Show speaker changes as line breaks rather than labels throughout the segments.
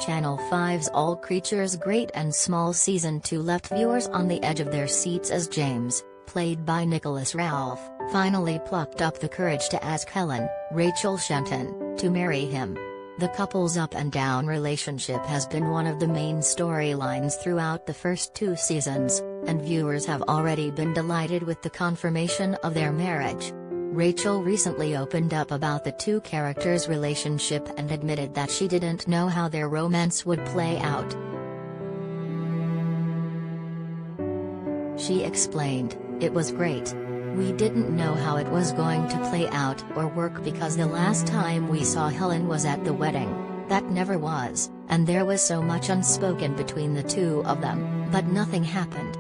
Channel 5's All Creatures Great and Small Season 2 left viewers on the edge of their seats as James, played by Nicholas Ralph, finally plucked up the courage to ask Helen, Rachel Shenton, to marry him. The couple's up-and-down relationship has been one of the main storylines throughout the first 2 seasons, and viewers have already been delighted with the confirmation of their marriage. Rachel recently opened up about the 2 characters' relationship and admitted that she didn't know how their romance would play out. She explained, "It was great. We didn't know how it was going to play out or work because the last time we saw Helen was at the wedding. That never was, and there was so much unspoken between the 2 of them, but nothing happened.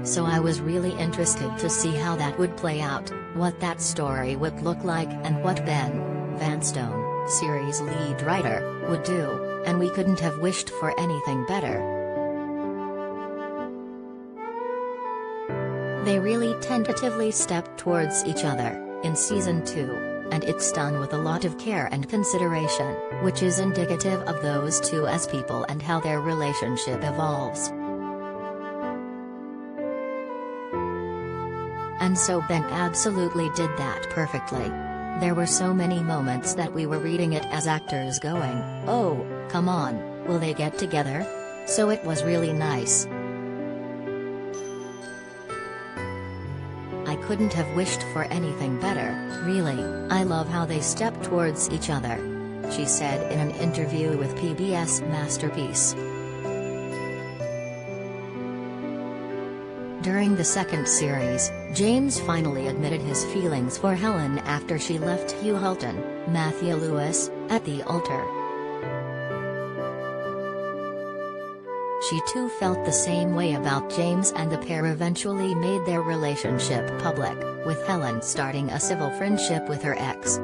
So I was really interested to see how that would play out, what that story would look like and what Ben Vanstone, series lead writer, would do, and we couldn't have wished for anything better." They really tentatively stepped towards each other in Season 2, and it's done with a lot of care and consideration, which is indicative of those 2 as people and how their relationship evolves. And so Ben absolutely did that perfectly. There were so many moments that we were reading it as actors going, "Oh, come on, will they get together?" So it was really nice. "I couldn't have wished for anything better, really. I love how they stepped towards each other," she said in an interview with PBS Masterpiece. During the second series, James finally admitted his feelings for Helen after she left Hugh Hulton, Matthew Lewis, at the altar. She too felt the same way about James, and the pair eventually made their relationship public, with Helen starting a civil friendship with her ex.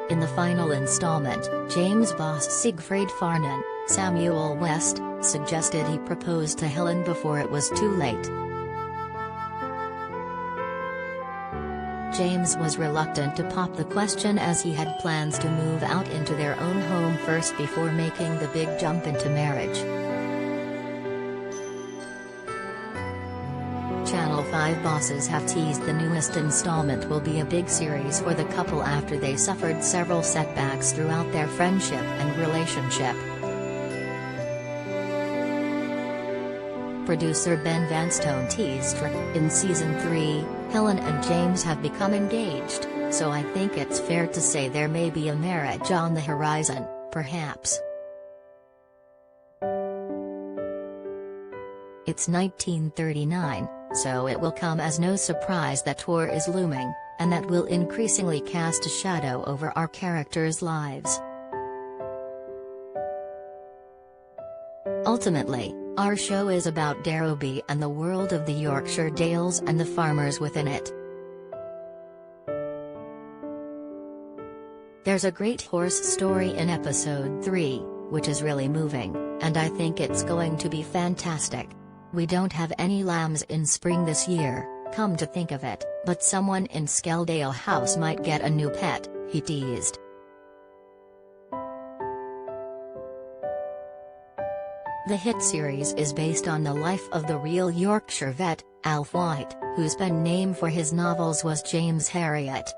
In the final installment, James' boss Siegfried Farnan, Samuel West, suggested he proposed to Helen before it was too late. James was reluctant to pop the question as he had plans to move out into their own home first before making the big jump into marriage. Channel 5 bosses have teased the newest installment will be a big series for the couple after they suffered several setbacks throughout their friendship and relationship. Producer Ben Vanstone teased, "In Season 3, Helen and James have become engaged, so I think it's fair to say there may be a marriage on the horizon, perhaps." It's 1939, so it will come as no surprise that war is looming, and that will increasingly cast a shadow over our characters' lives. Ultimately, our show is about Darrowby and the world of the Yorkshire Dales and the farmers within it. There's a great horse story in episode 3, which is really moving, and I think it's going to be fantastic. We don't have any lambs in spring this year, come to think of it, but someone in Skeldale House might get a new pet, he teased. The hit series is based on the life of the real Yorkshire vet, Alf White, whose pen name for his novels was James Herriot.